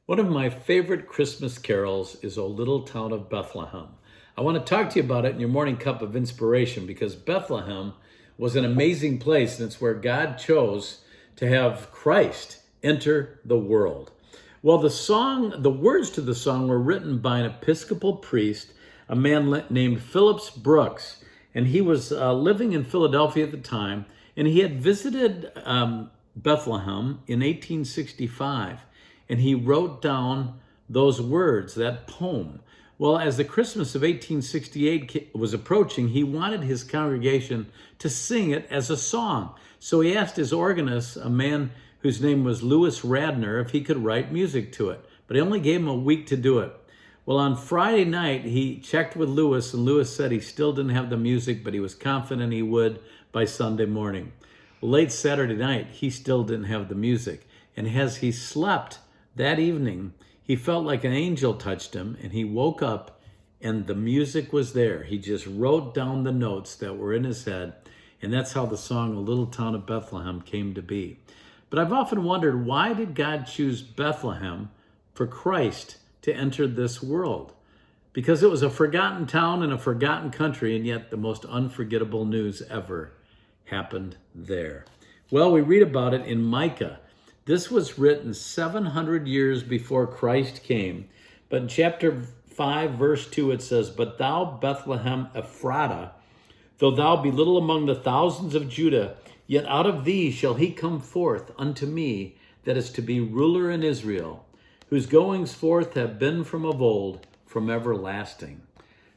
One of my favorite Christmas carols is O Little Town of Bethlehem. I want to talk to you about it in your morning cup of inspiration because Bethlehem was an amazing place, and it's where God chose to have Christ enter the world. Well, the words to the song were written by an Episcopal priest, a man named Phillips Brooks, and he was living in Philadelphia at the time, and he had visited Bethlehem in 1865. And he wrote down those words, that poem. Well, as the Christmas of 1868 was approaching, he wanted his congregation to sing it as a song. So he asked his organist, a man whose name was Louis Radner, if he could write music to it. But he only gave him a week to do it. Well, on Friday night, he checked with Louis, and Louis said he still didn't have the music, but he was confident he would by Sunday morning. Late Saturday night, he still didn't have the music. And as he slept that evening, he felt like an angel touched him, and he woke up and the music was there. He just wrote down the notes that were in his head, and that's how the song "A Little Town of Bethlehem" came to be. But I've often wondered, why did God choose Bethlehem for Christ to enter this world? Because it was a forgotten town in a forgotten country, and yet the most unforgettable news ever happened there. Well, we read about it in Micah. This was written 700 years before Christ came. But in chapter 5, verse 2, it says, "But thou, Bethlehem Ephratah, though thou be little among the thousands of Judah, yet out of thee shall he come forth unto me that is to be ruler in Israel, whose goings forth have been from of old, from everlasting."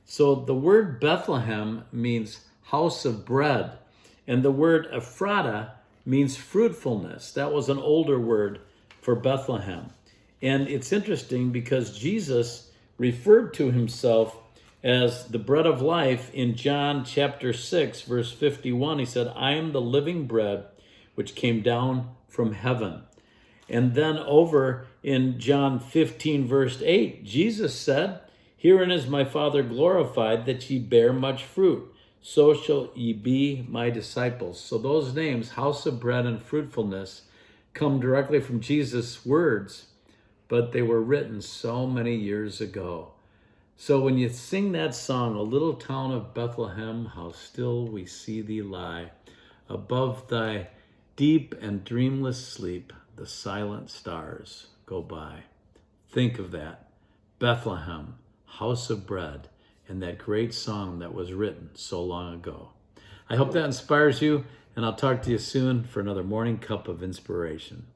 So the word Bethlehem means house of bread, and the word Ephratah means fruitfulness. That was an older word for Bethlehem. And it's interesting because Jesus referred to himself as the bread of life in John chapter 6, verse 51. He said, "I am the living bread which came down from heaven." And then over in John 15, verse 8, Jesus said, "Herein is my Father glorified, that ye bear much fruit. So shall ye be my disciples." So those names, house of bread and fruitfulness, come directly from Jesus' words, but they were written so many years ago. So when you sing that song, "O Little Town of Bethlehem, how still we see thee lie, above thy deep and dreamless sleep, the silent stars go by." Think of that. Bethlehem, house of bread, and that great song that was written so long ago. I hope that inspires you, and I'll talk to you soon for another morning cup of inspiration.